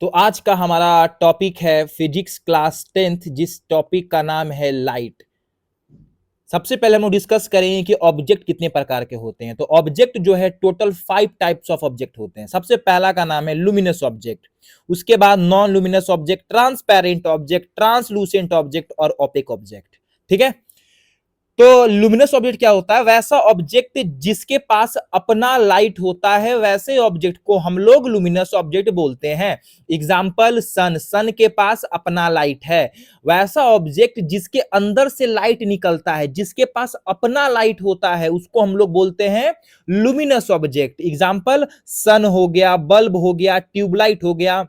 तो आज का हमारा टॉपिक है फिजिक्स क्लास 10th, जिस टॉपिक का नाम है लाइट। सबसे पहले हम लोग डिस्कस करेंगे कि ऑब्जेक्ट कितने प्रकार के होते हैं। तो ऑब्जेक्ट जो है टोटल 5 टाइप्स ऑफ ऑब्जेक्ट होते हैं। सबसे पहला का नाम है लुमिनस ऑब्जेक्ट, उसके बाद non luminous object, transparent object, translucent object और ओपेक ऑब्जेक्ट। ठीक है। तो लुमिनस ऑब्जेक्ट क्या होता है? वैसा ऑब्जेक्ट जिसके पास अपना लाइट होता है, वैसे ऑब्जेक्ट को हम लोग लुमिनस ऑब्जेक्ट बोलते हैं। एग्जाम्पल सन, सन के पास अपना लाइट है। वैसा ऑब्जेक्ट जिसके अंदर से लाइट निकलता है, जिसके पास अपना लाइट होता है, उसको हम लोग बोलते हैं लुमिनस ऑब्जेक्ट। एग्जाम्पल सन हो गया, बल्ब हो गया, ट्यूबलाइट हो गया,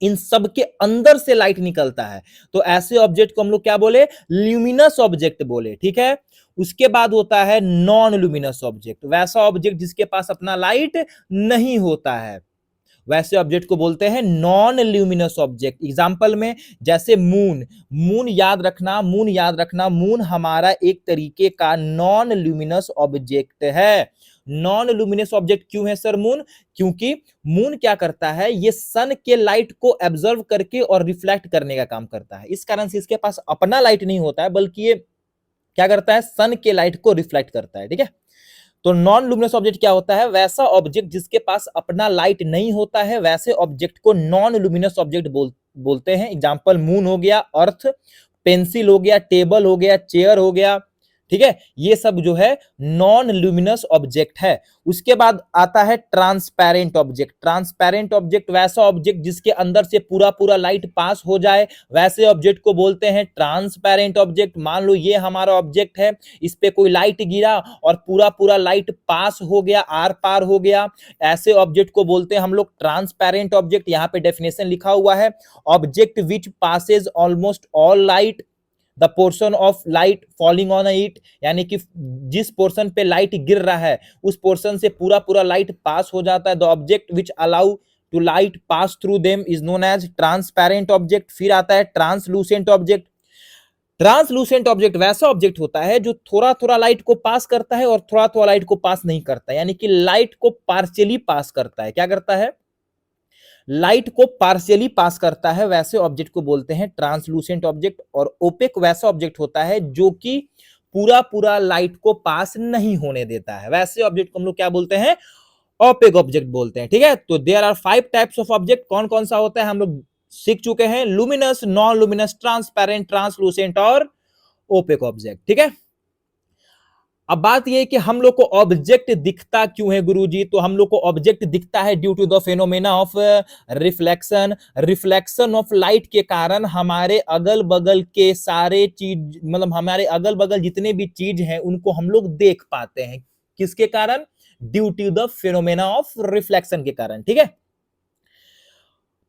इन सब के अंदर से लाइट निकलता है। तो ऐसे ऑब्जेक्ट को हम लोग क्या बोले? ल्यूमिनस ऑब्जेक्ट बोले। ठीक है। उसके बाद होता है नॉन लुमिनस ऑब्जेक्ट, वैसा ऑब्जेक्ट जिसके पास अपना लाइट नहीं होता है, वैसे ऑब्जेक्ट को बोलते हैं नॉन ल्यूमिनस ऑब्जेक्ट। एग्जांपल में जैसे मून, मून याद रखना, मून याद रखना, मून हमारा एक तरीके का नॉन ल्यूमिनस ऑब्जेक्ट है। नॉन लुमिनस ऑब्जेक्ट क्यों है सर मून? क्योंकि मून क्या करता है, ये सन के लाइट को एब्जॉर्व करके और रिफ्लेक्ट करने का काम करता है। इस कारण से इसके पास अपना लाइट नहीं होता है, बल्कि ये क्या करता है, सन के लाइट को रिफ्लेक्ट करता है। ठीक है। तो नॉन लुमिनस ऑब्जेक्ट क्या होता है? वैसा ऑब्जेक्ट जिसके पास अपना लाइट नहीं होता है, वैसे ऑब्जेक्ट को नॉन लुमिनस ऑब्जेक्ट बोलते हैं। एग्जांपल मून हो गया, अर्थ, पेंसिल हो गया, टेबल हो गया, चेयर हो गया। ठीक है। ये सब जो है नॉन लुमिनस ऑब्जेक्ट है। उसके बाद आता है ट्रांसपेरेंट ऑब्जेक्ट। ट्रांसपेरेंट ऑब्जेक्ट वैसा ऑब्जेक्ट जिसके अंदर से पूरा पूरा लाइट पास हो जाए, वैसे ऑब्जेक्ट को बोलते हैं ट्रांसपेरेंट ऑब्जेक्ट। मान लो ये हमारा ऑब्जेक्ट है, इस पे कोई लाइट गिरा और पूरा पूरा लाइट पास हो गया, आर पार हो गया, ऐसे ऑब्जेक्ट को बोलते हैं हम लोग ट्रांसपेरेंट ऑब्जेक्ट। यहां पे डेफिनेशन लिखा हुआ है, object which passes almost all light, the portion of light falling on it, यानी कि जिस पोर्शन पे लाइट गिर रहा है उस पोर्शन से पूरा पूरा लाइट पास हो जाता है। The object which allow to light pass through them is known as transparent object. फिर आता है ट्रांसलूसेंट ऑब्जेक्ट। ट्रांसलूसेंट ऑब्जेक्ट वैसा ऑब्जेक्ट होता है जो थोड़ा थोड़ा लाइट को पास करता है और थोड़ा थोड़ा लाइट को पास नहीं करता, यानी कि लाइट को पार्शियली पास करता है। क्या करता है? लाइट को पार्शियली पास करता है, वैसे ऑब्जेक्ट को बोलते हैं ट्रांसलूसेंट ऑब्जेक्ट। और ओपेक वैसा ऑब्जेक्ट होता है जो कि पूरा पूरा लाइट को पास नहीं होने देता है, वैसे ऑब्जेक्ट को हम लोग क्या बोलते हैं? ओपेक ऑब्जेक्ट बोलते हैं। ठीक है। तो there are 5 types of object. कौन कौन सा होता है हम लोग सीख चुके हैं, luminous, non luminous, transparent, translucent और ओपेक ऑब्जेक्ट। ठीक है। अब बात यह है कि हम लोग को ऑब्जेक्ट दिखता क्यों है गुरुजी? तो हम लोग को ऑब्जेक्ट दिखता है due to the phenomena of reflection. Reflection of light के कारण हमारे अगल बगल के सारे चीज, मतलब हमारे अगल बगल जितने भी चीज हैं उनको हम लोग देख पाते हैं। किसके कारण? Due to the phenomena of reflection के कारण। ठीक है।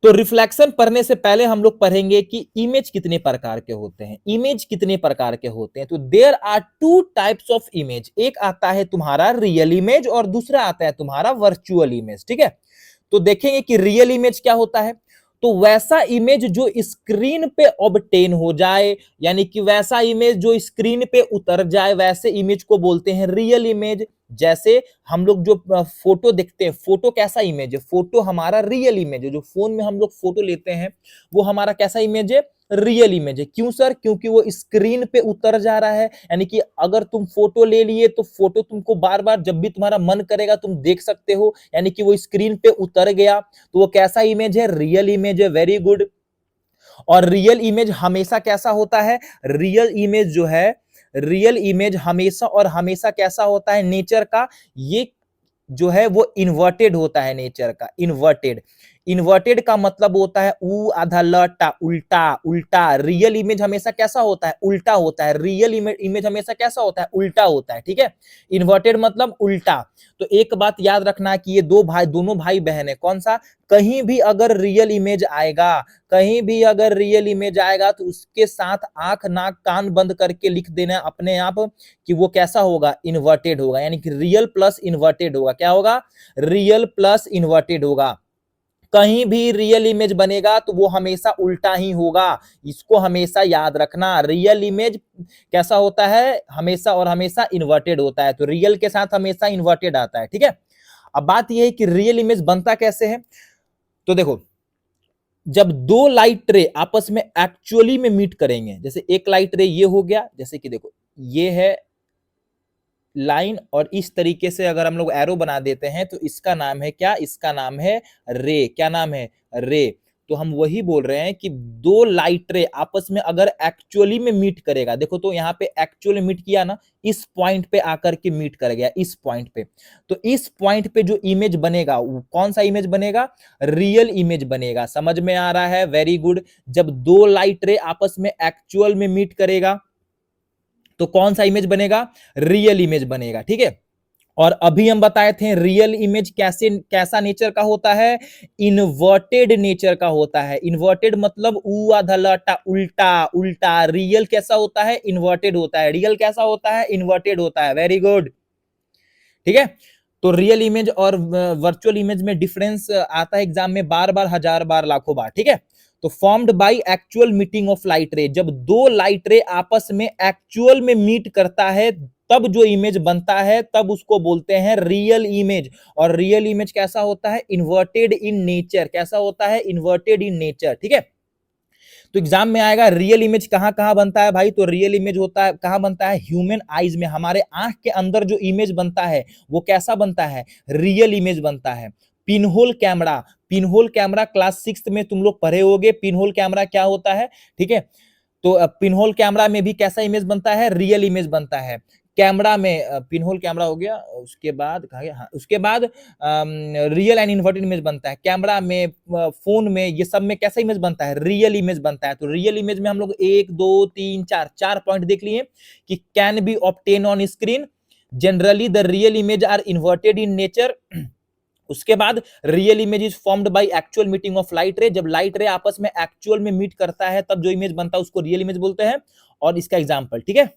तो रिफ्लेक्शन पढ़ने से पहले हम लोग पढ़ेंगे कि इमेज कितने प्रकार के होते हैं। इमेज कितने प्रकार के होते हैं? तो there are 2 types of image. एक आता है तुम्हारा रियल इमेज और दूसरा आता है तुम्हारा वर्चुअल इमेज। ठीक है। तो देखेंगे कि रियल इमेज क्या होता है। तो वैसा इमेज जो स्क्रीन पे ऑब्टेन हो जाए, यानी कि वैसा इमेज जो स्क्रीन पे उतर जाए, वैसे इमेज को बोलते हैं रियल इमेज। जैसे हम लोग जो फोटो देखते हैं, फोटो कैसा इमेज है? फोटो हमारा रियल इमेज है। जो फोन में हम लोग फोटो लेते हैं वो हमारा कैसा इमेज है? रियल इमेज है। क्यों सर? क्योंकि वो स्क्रीन पे उतर जा रहा है, यानी कि अगर तुम फोटो ले लिए तो फोटो तुमको बार बार जब भी तुम्हारा मन करेगा तुम देख सकते हो, यानी कि वो स्क्रीन पे उतर गया। तो वो कैसा इमेज है? रियल इमेज है। Very good. और रियल इमेज हमेशा कैसा होता है? रियल इमेज जो है, रियल इमेज हमेशा और हमेशा कैसा होता है? नेचर का ये जो है वो इन्वर्टेड होता है। नेचर का इन्वर्टेड। इन्वर्टेड का मतलब होता है ऊ आधा लटा, उल्टा उल्टा। रियल इमेज हमेशा कैसा होता है? उल्टा होता है। रियल इमेज हमेशा कैसा होता है? उल्टा होता है। ठीक है। इन्वर्टेड मतलब उल्टा। तो एक बात याद रखना कि ये दोनों भाई बहन है। कौन सा? कहीं भी अगर रियल इमेज आएगा, कहीं भी अगर रियल इमेज आएगा तो उसके साथ आंख नाक कान बंद करके लिख देना अपने आप कि वो कैसा होगा? इन्वर्टेड होगा, यानी कि रियल प्लस इन्वर्टेड होगा। क्या होगा? रियल प्लस इन्वर्टेड होगा। कहीं भी रियल इमेज बनेगा तो वो हमेशा उल्टा ही होगा। इसको हमेशा याद रखना। रियल इमेज कैसा होता है? हमेशा और हमेशा इन्वर्टेड होता है। तो रियल के साथ हमेशा इन्वर्टेड आता है। ठीक है। अब बात यह है कि रियल इमेज बनता कैसे है। तो देखो, जब दो लाइट रे आपस में एक्चुअली में मीट करेंगे, जैसे एक लाइट रे ये हो गया, जैसे कि देखो ये है लाइन, और इस तरीके से अगर हम लोग एरो बना देते हैं तो इसका नाम है क्या, इसका नाम है रे। क्या नाम है, रे। तो हम वही बोल रहे हैं कि दो लाइट रे आपस में अगर एक्चुअली में मीट करेगा, देखो तो यहां पे एक्चुअली मीट किया ना, इस पॉइंट पे आकर के मीट कर गया, इस पॉइंट पे। तो इस पॉइंट पे जो इमेज बनेगा वो कौन सा इमेज बनेगा, रियल इमेज बनेगा। समझ में आ रहा है, वेरी गुड। जब दो लाइट रे आपस में एक्चुअल में मीट करेगा तो कौन सा इमेज बनेगा, रियल इमेज बनेगा, ठीक है। और अभी हम बताए थे रियल इमेज कैसा नेचर का होता है, इन्वर्टेड नेचर का होता है। इन्वर्टेड मतलब ऊ आधा लटा, उल्टा उल्टा। रियल कैसा होता है, इन्वर्टेड होता है। रियल कैसा होता है, इन्वर्टेड होता है। वेरी गुड, ठीक है। तो रियल इमेज और वर्चुअल इमेज में डिफरेंस आता है एग्जाम में बार बार, हजार बार, लाखों बार, ठीक है। तो formed by actual meeting of light ray, जब दो लाइट रे आपस में एक्चुअल में मीट करता है तब जो इमेज बनता है तब उसको बोलते हैं रियल इमेज। और रियल इमेज कैसा होता है, इन्वर्टेड इन नेचर। कैसा होता है, इन्वर्टेड इन नेचर, ठीक है। तो एग्जाम में आएगा रियल इमेज कहां कहां बनता है भाई, तो रियल इमेज होता है कहां बनता है, ह्यूमन आईज में। हमारे आंख के अंदर जो इमेज बनता है वो कैसा बनता है, रियल इमेज बनता है। Pinhole camera, pinhole camera class 6 में तुम लोग पढ़े होगे, पिनहोल कैमरा क्या होता है, ठीक है। तो पिनहोल कैमरा में भी कैसा इमेज बनता है, रियल इमेज बनता है। कैमरा में पिनहोल कैमरा हो गया, उसके बाद कहा गया, हाँ, उसके बाद रियल एंड इन्वर्टेड इमेज बनता है। कैमरा में, फोन में, ये सब में कैसा इमेज बनता है, रियल इमेज बनता है। तो रियल इमेज में हम लोग 1 2 3 4 चार पॉइंट देख लिए कि can be obtain on screen, generally the real image are inverted in nature. उसके बाद real image is formed by actual meeting of light ray, जब लाइट रे आपस में एक्चुअल में मीट करता है तब जो इमेज बनता है उसको रियल इमेज बोलते हैं। और इसका एग्जांपल, ठीक है।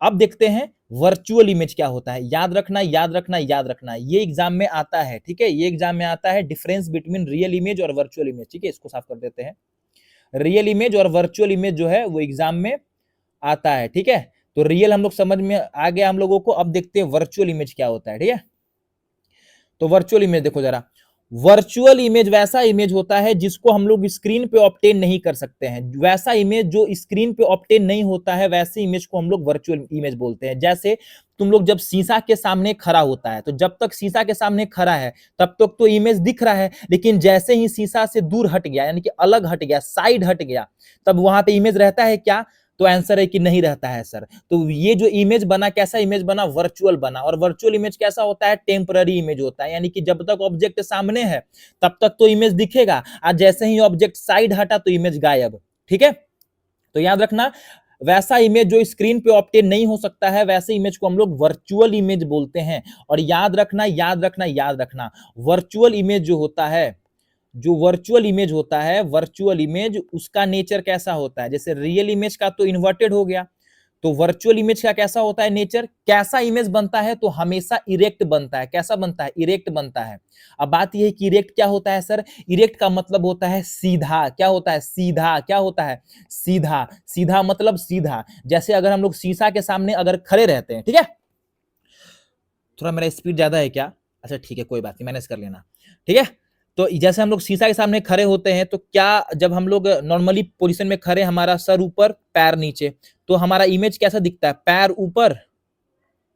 अब देखते हैं वर्चुअल इमेज क्या होता है। याद रखना, याद रखना, याद रखना, ये एग्जाम में आता है, ठीक है। ये एग्जाम में आता है डिफरेंस बिटवीन रियल इमेज और वर्चुअल इमेज, ठीक है। इसको साफ कर देते हैं। रियल इमेज और वर्चुअल इमेज जो है वो एग्जाम में आता है, ठीक है। तो रियल हम लोग समझ में आ गया हम लोगों को। अब देखते हैं वर्चुअल इमेज क्या होता है, ठीक है। तो वर्चुअल इमेज देखो जरा, वर्चुअल इमेज वैसा इमेज होता है जिसको हम लोग स्क्रीन पे ऑब्टेन नहीं कर सकते हैं। वैसा इमेज जो स्क्रीन पे ऑब्टेन नहीं होता है वैसे इमेज को हम लोग वर्चुअल इमेज बोलते हैं। जैसे तुम लोग जब शीशा के सामने खड़ा होता है तो जब तक शीशा के सामने खड़ा है तब तक तो इमेज दिख रहा है, लेकिन जैसे ही शीशा से दूर हट गया, यानी कि अलग हट गया, साइड हट गया, तब वहां पे इमेज रहता है क्या, तो आंसर है कि नहीं रहता है सर। तो ये जो इमेज बना, कैसा इमेज बना, वर्चुअल बना। और वर्चुअल इमेज कैसा होता है, टेम्पररी इमेज होता है, यानी कि जब तक ऑब्जेक्ट सामने है तब तक तो इमेज दिखेगा, और जैसे ही ऑब्जेक्ट साइड हटा तो इमेज गायब, ठीक है। तो याद रखना, वैसा इमेज जो स्क्रीन पे ऑब्टेन नहीं हो सकता है वैसे इमेज को हम लोग वर्चुअल इमेज बोलते हैं। और याद रखना, याद रखना, याद रखना, वर्चुअल इमेज जो होता है, जो वर्चुअल इमेज होता है, वर्चुअल इमेज उसका नेचर कैसा होता है, जैसे रियल इमेज का तो इन्वर्टेड हो गया, तो वर्चुअल इमेज का कैसा होता है नेचर, कैसा इमेज बनता है, तो हमेशा इरेक्ट बनता है। कैसा बनता है, इरेक्ट बनता है। अब बात यह है कि इरेक्ट क्या होता है सर, इरेक्ट का मतलब होता है सीधा। क्या होता है, सीधा। क्या होता है, सीधा। सीधा मतलब सीधा। जैसे अगर हम लोग शीशा के सामने अगर खड़े रहते हैं, ठीक है, थोड़ा मेरा स्पीड ज्यादा है क्या, अच्छा ठीक है, कोई बात नहीं, मैनेज कर लेना, ठीक है। तो जैसे हम लोग शीशा के सामने खड़े होते हैं तो क्या, जब हम लोग नॉर्मली पोजीशन में खड़े, हमारा सर ऊपर पैर नीचे, तो हमारा इमेज कैसा दिखता है, पैर ऊपर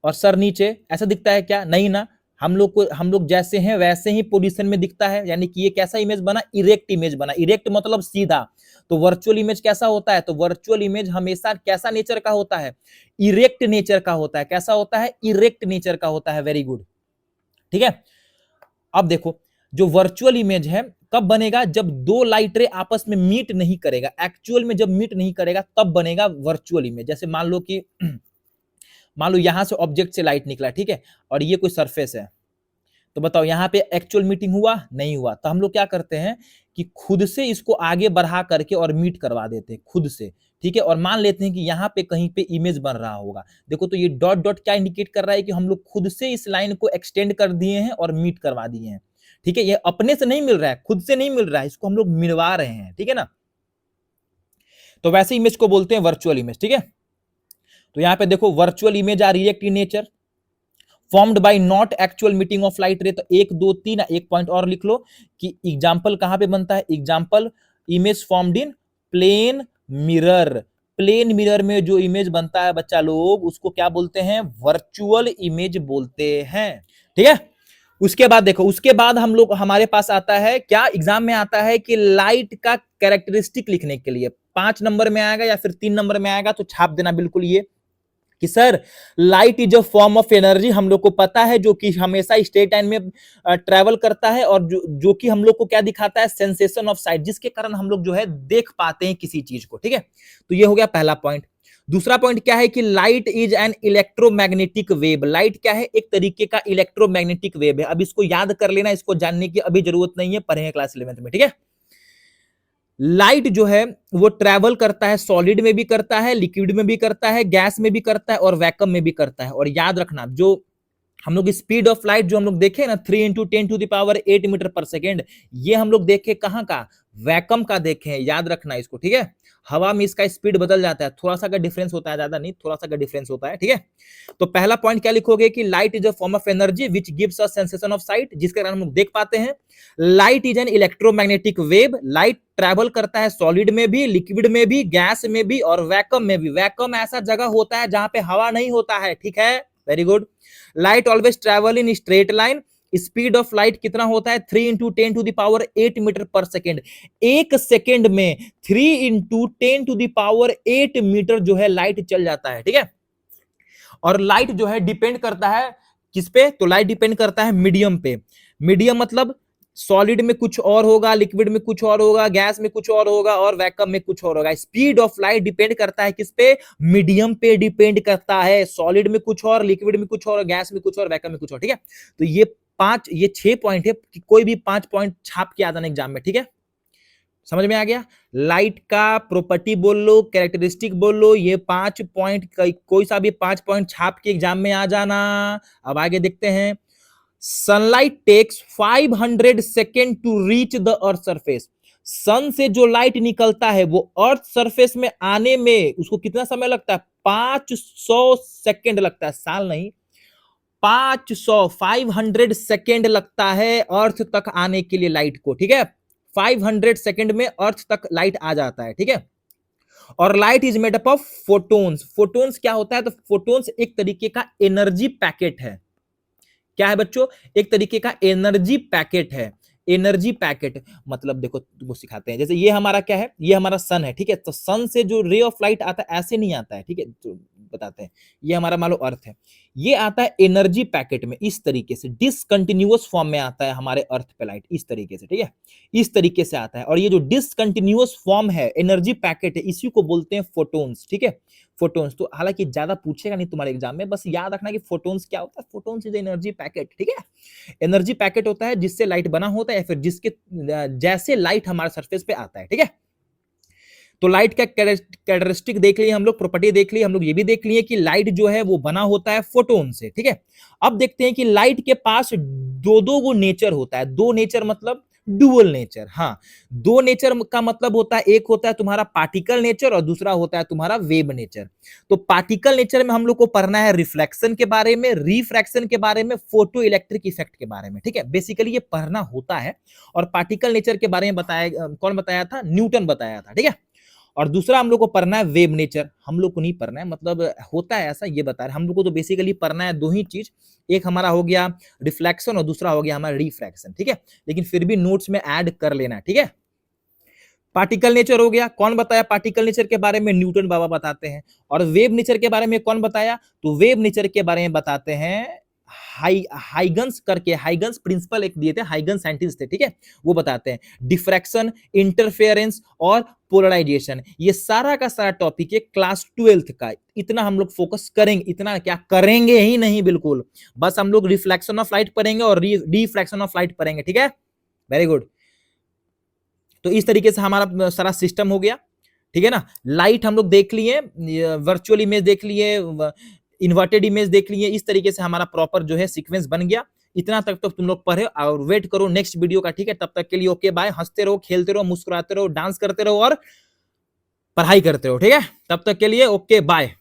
और सर नीचे, ऐसा दिखता है क्या, नहीं ना। हम लोग जैसे हैं वैसे ही पोजीशन में दिखता है, यानी कि ये कैसा इमेज बना, इरेक्ट इमेज बना। इरेक्ट मतलब सीधा। तो वर्चुअल इमेज कैसा होता है, तो वर्चुअल इमेज हमेशा कैसा नेचर का होता है, इरेक्ट नेचर का होता है। कैसा होता है, इरेक्ट नेचर का होता है। वेरी गुड, ठीक है। अब देखो, जो वर्चुअल इमेज है कब बनेगा, जब दो लाइट रे आपस में मीट नहीं करेगा। एक्चुअल में जब मीट नहीं करेगा तब बनेगा वर्चुअल इमेज। जैसे मान लो कि मान लो यहां से ऑब्जेक्ट से लाइट निकला, ठीक है, और ये कोई सरफेस है, तो बताओ यहां पे एक्चुअल मीटिंग हुआ, नहीं हुआ। तो हम लोग क्या करते हैं कि खुद से इसको आगे बढ़ा करके और मीट करवा देते हैं खुद से, ठीक है। और मान लेते हैं कि यहाँ पे कहीं पे इमेज बन रहा होगा, देखो तो ये डॉट डॉट क्या इंडिकेट कर रहा है कि हम लोग खुद से इस लाइन को एक्सटेंड कर दिए हैं और मीट करवा दिए हैं, ठीक है। ये अपने से नहीं मिल रहा है, खुद से नहीं मिल रहा है, इसको हम लोग मिलवा रहे हैं, ठीक है ना। तो वैसे इमेज को बोलते हैं वर्चुअल इमेज, ठीक है। तो यहाँ पे देखो, virtual image are erect in nature, formed by not actual meeting of light ray. तो 1 2 3 एक पॉइंट और लिख लो कि एग्जाम्पल कहां पे बनता है, example image formed in plane mirror. Plane mirror में जो इमेज बनता है बच्चा लोग, उसको क्या बोलते हैं? वर्चुअल इमेज बोलते हैं। ठीक है, उसके बाद देखो, उसके बाद हम लोग, हमारे पास आता है क्या, एग्जाम में आता है कि लाइट का कैरेक्टरिस्टिक लिखने के लिए 5 नंबर में आएगा या फिर 3 नंबर में आएगा, तो छाप देना बिल्कुल ये कि sir light is a form of energy. हम लोग को पता है, जो कि हमेशा स्ट्रेट लाइन में ट्रेवल करता है, और जो कि हम लोग को क्या दिखाता है? सेंसेशन ऑफ साइट, जिसके कारण हम लोग जो है देख पाते हैं किसी चीज को। ठीक है, तो ये हो गया पहला पॉइंट। दूसरा पॉइंट क्या है कि light is an electromagnetic wave. Light क्या है? एक तरीके का इलेक्ट्रोमैग्नेटिक वेव है। अब इसको याद कर लेना, इसको जानने की अभी जरूरत नहीं है, पढ़ेंगे क्लास 11th में। ठीक है, लाइट जो है वो ट्रैवल करता है, सॉलिड में भी करता है, लिक्विड में भी करता है, गैस में भी करता है, और वैक्यूम में भी करता है। और याद रखना, जो हम लोग स्पीड ऑफ लाइट जो हम लोग देखे ना, 3 × 10⁸ मीटर पर सेकेंड, ये हम लोग देखे कहां का? वैक्यूम का देखे हैं। याद रखना इसको। ठीक है, हवा में इसका स्पीड बदल जाता है, थोड़ा सा का डिफरेंस होता है, ज्यादा नहीं, थोड़ा सा का डिफरेंस होता है। ठीक है, तो पहला पॉइंट क्या लिखोगे कि light is a form of energy which gives us sensation of site, जिसके कारण हम लोग देख पाते हैं। Light is an electromagnetic wave. Light travel करता है सॉलिड में भी, लिक्विड में भी, गैस में भी, और वैक्यूम में भी। वैक्यूम ऐसा जगह होता है जहां पे हवा नहीं होता है। ठीक है, very good. Light always travel in straight line. Speed of light कितना होता है? 3 × 10⁸ मीटर पर सेकेंड। एक सेकेंड में 3 × 10⁸ मीटर जो है लाइट चल जाता है। ठीक है, और लाइट जो है डिपेंड करता है किस पे? तो लाइट डिपेंड करता है मीडियम पे। मीडियम मतलब सॉलिड में कुछ और होगा, लिक्विड में कुछ और होगा, गैस में कुछ और होगा, और वैक्यूम में कुछ और होगा। स्पीड ऑफ लाइट डिपेंड करता है किस पे? मीडियम पे डिपेंड करता है। सॉलिड में कुछ और, लिक्विड में कुछ और, गैस में कुछ और, वैक्यूम में कुछ और। ठीक है, तो ये 6 पॉइंट है कि कोई भी 5 पॉइंट छाप के आ जाना एग्जाम में। ठीक है, समझ में आ गया? लाइट का प्रॉपर्टी बोल लो, कैरेक्टरिस्टिक बोल लो, ये 5 पॉइंट, कोई सा भी 5 पॉइंट छाप के एग्जाम में आ जाना। अब आगे देखते हैं। Sunlight takes 500 second to reach the earth surface. Sun से जो लाइट निकलता है वो अर्थ सरफेस में आने में उसको कितना समय लगता है? 500 सेकेंड लगता है, साल नहीं, 500 सेकेंड लगता है अर्थ तक आने के लिए लाइट को। ठीक है, 500 सेकेंड में अर्थ तक लाइट आ जाता है। ठीक है, और light is made up of photons. Photons क्या होता है? तो फोटोन्स एक तरीके का एनर्जी पैकेट है। क्या है बच्चों? एक तरीके का एनर्जी पैकेट है। एनर्जी पैकेट मतलब देखो, तुमको सिखाते हैं। जैसे ये हमारा क्या है? ये हमारा सन है। ठीक है, तो सन से जो रे ऑफ लाइट आता है ऐसे नहीं आता है। ठीक है, तो बताते हैं। ये हमारा मान लो अर्थ है, ये आता है एनर्जी पैकेट में, इस तरीके से डिसकंटिन्यूअस फॉर्म में आता है हमारे अर्थ पे लाइट, इस तरीके से। ठीक है, इस तरीके से आता है। और ये जो डिसकंटिन्यूअस फॉर्म है, एनर्जी पैकेट है, इसी को बोलते हैं फोटोन्स। ठीक है, फोटोन्स। तो हालांकि ज्यादा पूछेगा नहीं तुम्हारे एग्जाम में, बस याद रखना कि फोटोन्स क्या होता है। Photons is energy packet. ठीक है, एनर्जी पैकेट होता है जिससे लाइट बना होता है, या फिर जिसके जैसे लाइट हमारे सरफेस पे आता है। ठीक है, तो लाइट का कैरेक्टरिस्टिक देख लिए हम लोग, प्रॉपर्टी देख ली हम लोग, ये भी देख लिए कि लाइट जो है वो बना होता है फोटोन से। ठीक है, अब देखते हैं कि लाइट के पास दो वो नेचर होता है। दो नेचर मतलब डुअल नेचर। हाँ, दो नेचर का मतलब होता है, एक होता है तुम्हारा पार्टिकल नेचर और दूसरा होता है तुम्हारा वेव नेचर। तो पार्टिकल नेचर में हम लोग को पढ़ना है रिफ्लेक्शन के बारे में, रिफ्रैक्शन के बारे में, फोटो इलेक्ट्रिक इफेक्ट के बारे में। ठीक है, बेसिकली ये पढ़ना होता है। और पार्टिकल नेचर के बारे में बताया, कौन बताया था? न्यूटन बताया था। ठीक है, और दूसरा हम लोग को पढ़ना है वेव नेचर। हम लोग को नहीं पढ़ना है, मतलब होता है ऐसा, ये बता रहे हम लोग को। तो बेसिकली पढ़ना है दो ही चीज, एक हमारा हो गया रिफ्लेक्शन और दूसरा हो गया हमारा रिफ्रैक्शन। ठीक है, लेकिन फिर भी नोट्स में ऐड कर लेना। ठीक है, पार्टिकल नेचर हो गया, कौन बताया पार्टिकल नेचर के बारे में? न्यूटन बाबा बताते हैं। और वेव नेचर के बारे में कौन बताया? तो वेव नेचर के बारे में बताते हैं हाइगन्स करके, हाइगन्स प्रिंसिपल एक दिए थे, हाइगन्स साइंटिस्ट थे। ठीक है, वो बताते हैं डिफ्रैक्शन, इंटरफेरेंस और पोलराइजेशन। ये सारा का सारा टॉपिक है क्लास 12th का। इतना हम लोग फोकस करेंगे, इतना क्या करेंगे ही नहीं, बिल्कुल बस हम लोग रिफ्लेक्शन ऑफ लाइट पढ़ेंगे और रिफ्रैक्शन ऑफ लाइट पढ़ेंगे। ठीक है, वेरी गुड। तो इस तरीके से हमारा सारा सिस्टम हो गया। ठीक है ना, लाइट हम लोग देख लिए, वर्चुअल इमेज देख लिए, इन्वर्टेड इमेज देख लिए। इस तरीके से हमारा प्रॉपर जो है सीक्वेंस बन गया। इतना तक तो तुम लोग पढ़े और वेट करो नेक्स्ट वीडियो का। ठीक है, तब तक के लिए ओके बाय। हंसते रहो, खेलते रहो, मुस्कुराते रहो, डांस करते रहो और पढ़ाई करते रहो। ठीक है, तब तक के लिए ओके बाय।